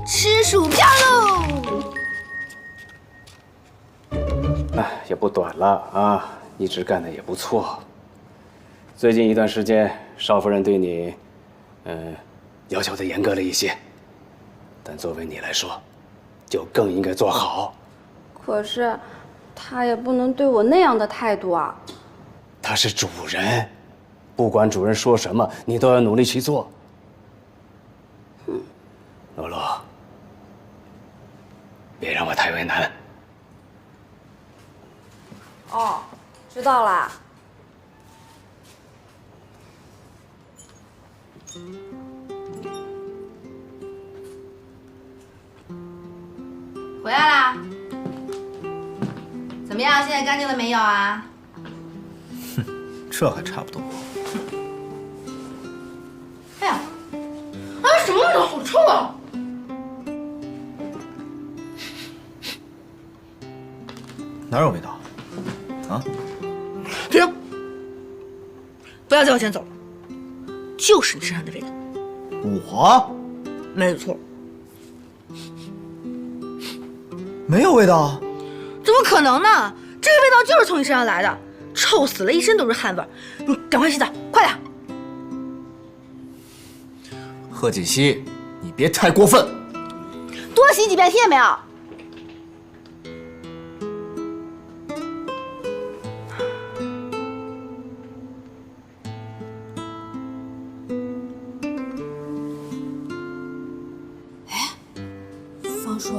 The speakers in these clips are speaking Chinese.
吃薯片喽！哎，也不短了啊，一直干的也不错。最近一段时间，少夫人对你，要求的严格了一些，但作为你来说，就更应该做好。可是，他也不能对我那样的态度啊。他是主人，不管主人说什么，你都要努力去做。洛洛，别让我太为难。哦，知道啦。回来啦？怎么样？现在干净了没有啊？这还差不多。哎呀，什么味道？好臭啊！哪有味道？啊？停！不要再往前走了，就是你身上的味道。我？没错。没有味道。怎么可能呢？这个味道就是从你身上来的，臭死了，一身都是汗味儿。你赶快洗澡，快点！贺锦熙，你别太过分。多洗几遍，听见没有？方叔，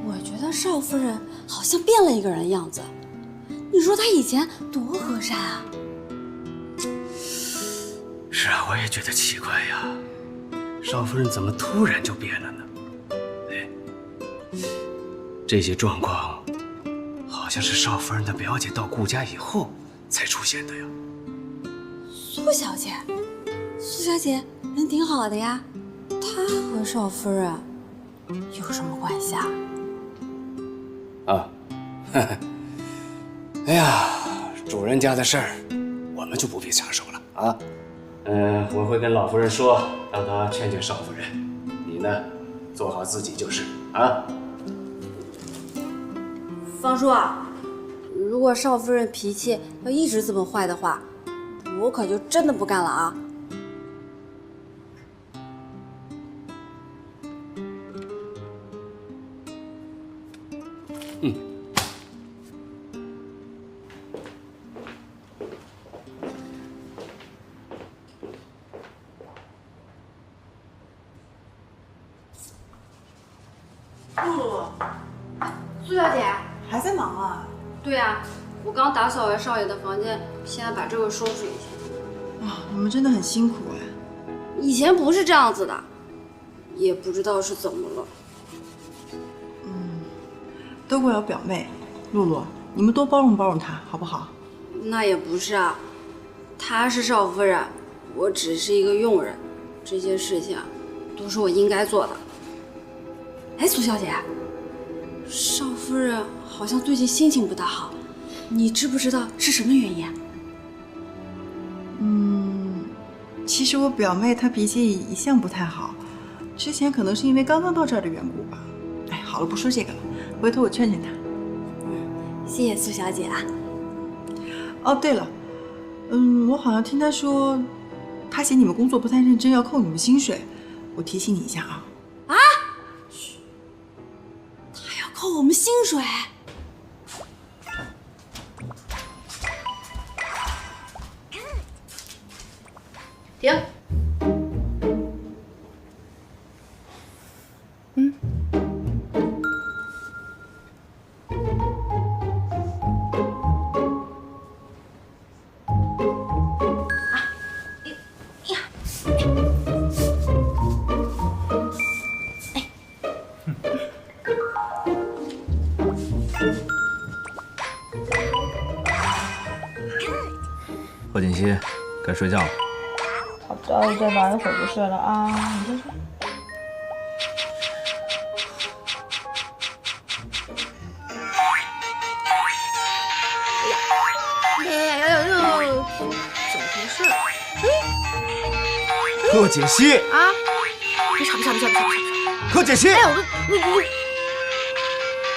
我觉得少夫人好像变了一个人样子。你说她以前多和善啊！是啊，我也觉得奇怪呀，少夫人怎么突然就变了呢？哎，这些状况好像是少夫人的表姐到顾家以后才出现的呀。苏小姐，苏小姐人挺好的呀，她和少夫人有什么关系啊？啊，哎呀，主人家的事儿，我们就不必插手了啊。我会跟老夫人说，让她劝劝少夫人。你呢，做好自己就是啊。方叔啊，如果少夫人脾气要一直这么坏的话，我可就真的不干了啊。苏小姐，还在忙啊？对呀，我刚打扫完少爷的房间，现在把这个收拾一下。啊，你们真的很辛苦哎。以前不是这样子的，也不知道是怎么了。都怪我表妹，露露，你们多包容包容她，好不好？那也不是啊，她是少夫人，我只是一个佣人，这些事情都是我应该做的。哎，苏小姐，少夫人好像最近心情不大好，你知不知道是什么原因啊？其实我表妹她脾气一向不太好，之前可能是因为刚刚到这儿的缘故吧。哎，好了，不说这个了，回头我劝劝她。谢谢苏小姐啊。哦，对了，我好像听她说，她嫌你们工作不太认真，要扣你们薪水。我提醒你一下啊。她要扣我们薪水？停。贺锦熙，该睡觉了。好的，再玩一会儿就睡了啊。你先睡。怎么回事？贺锦熙啊？别吵！柯锦熙，哎呀，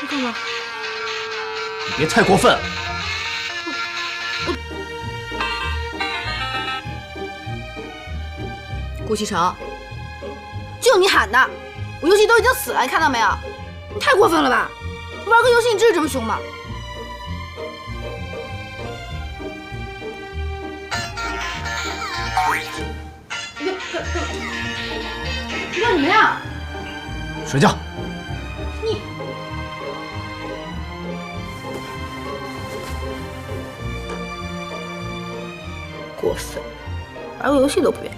你干嘛？你别太过分！顾西城，就你喊的，我游戏都已经死了，你看到没有？你太过分了吧！你玩个游戏你至于这么凶吗？你干什么呀？睡觉。你过分，玩个游戏都不愿意。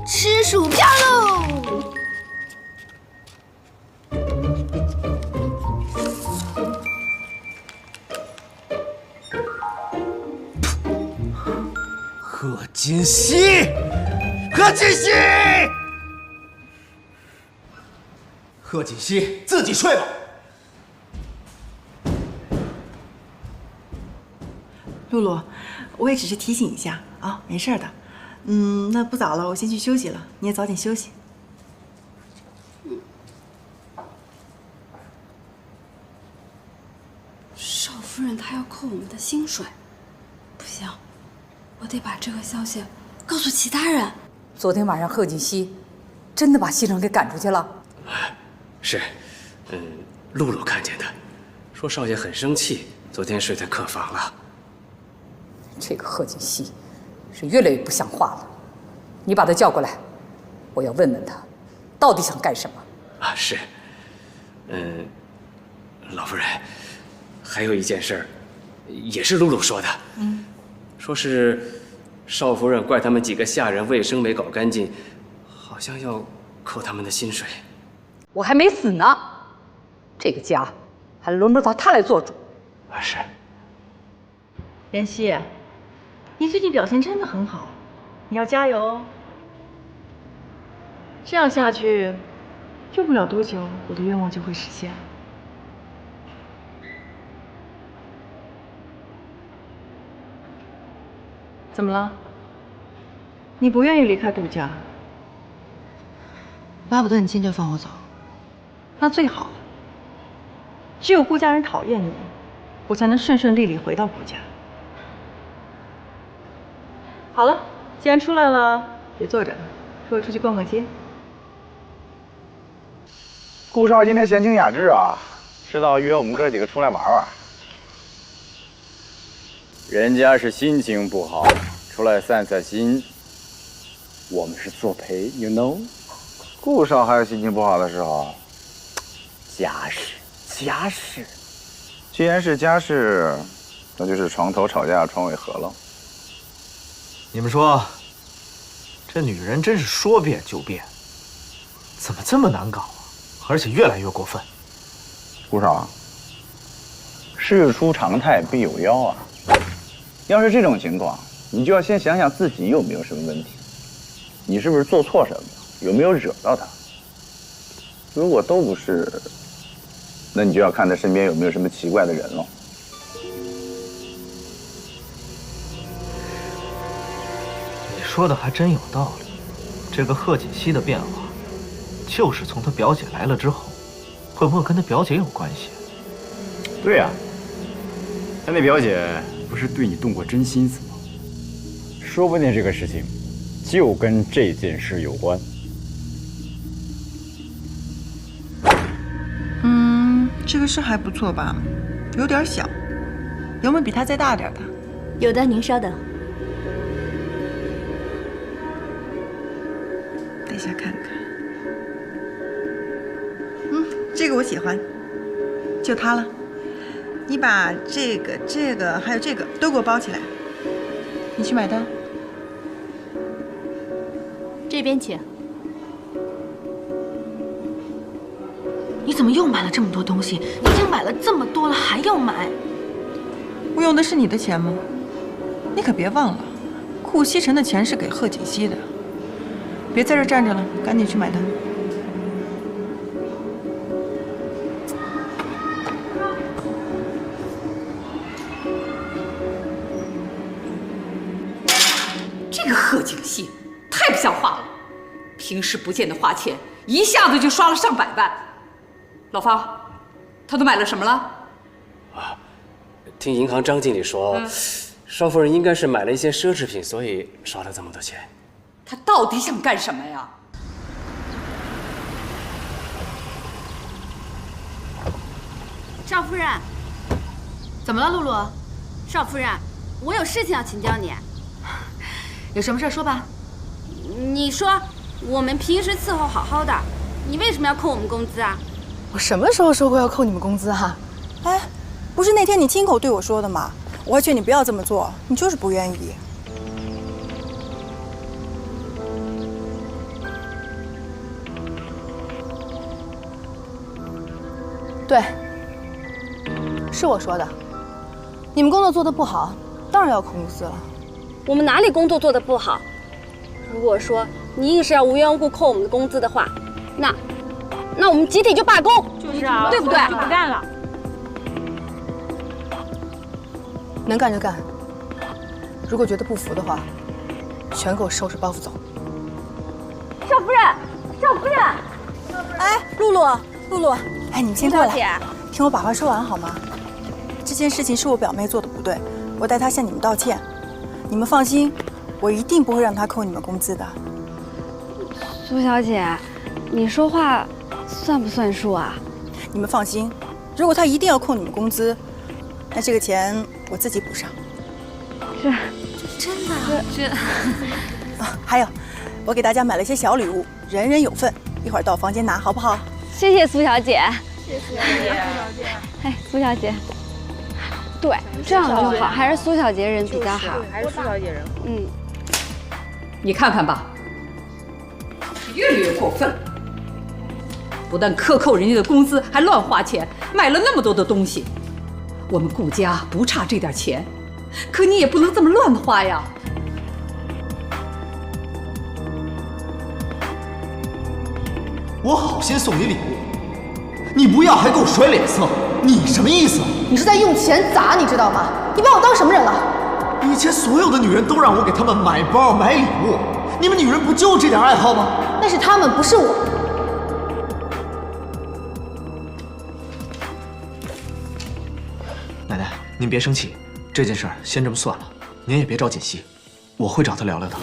吃薯片喽！贺锦熙，贺锦熙，贺锦熙，自己睡吧。露露，我也只是提醒一下啊，没事的。那不早了，我先去休息了，你也早点休息。少夫人她要扣我们的薪水，不行，我得把这个消息告诉其他人。昨天晚上贺锦熙真的把西城给赶出去了。是，露露看见的，说少爷很生气，昨天睡在客房了。这个贺锦熙是越来越不像话了，你把他叫过来，我要问问他，到底想干什么。啊，是，老夫人，还有一件事儿，也是露露说的，说是少夫人怪他们几个下人卫生没搞干净，好像要扣他们的薪水。我还没死呢，这个家还轮不到他来做主。啊，是。妍希，你最近表现真的很好，你要加油哦。这样下去，用不了多久，我的愿望就会实现。怎么了？你不愿意离开顾家？巴不得你今就放我走，那最好了。只有顾家人讨厌你，我才能顺顺利利回到顾家。好了，既然出来了，别坐着，陪我出去逛逛街。顾少今天闲情雅致啊，知道约我们哥几个出来玩玩。人家是心情不好，出来散散心。我们是作陪 ，you know。顾少还有心情不好的时候。家事，家事。既然是家事，那就是床头吵架床尾和了。你们说，这女人真是说变就变，怎么这么难搞啊？而且越来越过分。顾少，事出常态必有妖啊！要是这种情况，你就要先想想自己有没有什么问题，你是不是做错什么，有没有惹到他？如果都不是，那你就要看他身边有没有什么奇怪的人了。你说的还真有道理，这个贺锦熙的变化，就是从他表姐来了之后，会不会跟他表姐有关系？对呀，他那表姐不是对你动过真心思吗？说不定这个事情就跟这件事有关。这个是还不错吧，有点小，有没有比它再大点的？有的，您稍等。等一下看看。这个我喜欢，就它了。你把这个还有这个都给我包起来，你去买单。这边请。你怎么又买了这么多东西？你已经买了这么多了，还要买？我用的是你的钱吗？你可别忘了，顾西辰的钱是给贺锦熙的。别在这站着了，赶紧去买单。这个贺锦熙太不像话了，平时不见得花钱，一下子就刷了上百万。老方，他都买了什么了？听银行张经理说，少夫人应该是买了一些奢侈品，所以刷了这么多钱。他到底想干什么呀？少夫人，怎么了，露露？少夫人，我有事情要请教你。有什么事说吧。你说我们平时伺候好好的，你为什么要扣我们工资啊？我什么时候说过要扣你们工资啊？哎，不是那天你亲口对我说的吗？我还劝你不要这么做，你就是不愿意。对，是我说的。你们工作做得不好，当然要扣工资了。我们哪里工作做得不好？如果说你硬是要无缘无故扣我们的工资的话，那我们集体就罢工，就是啊，对不对？不干了。能干就干，如果觉得不服的话，全给我收拾包袱走。少夫人，少夫人，哎，露露，哎，你们先过来，小姐，听我把话说完好吗？这件事情是我表妹做的不对，我代她向你们道歉。你们放心，我一定不会让她扣你们工资的。苏小姐，你说话算不算数啊？你们放心，如果她一定要扣你们工资，那这个钱我自己补上。真的？啊，还有，我给大家买了一些小礼物，人人有份，一会儿到房间拿，好不好？谢谢苏小姐。谢谢苏小姐。哎，苏小姐。对，这样就好，还是苏小姐人比较好。还是苏小姐人好。嗯，你看看吧，越来越过分了。不但克扣人家的工资，还乱花钱，买了那么多的东西。我们顾家不差这点钱，可你也不能这么乱花呀。我好心送你礼物，你不要还给我甩脸色，你什么意思？你是在用钱砸，你知道吗？你把我当什么人了？以前所有的女人都让我给她们买包买礼物，你们女人不就这点爱好吗？那是他们，不是我。奶奶，您别生气，这件事儿先这么算了，您也别找锦溪，我会找她聊聊的。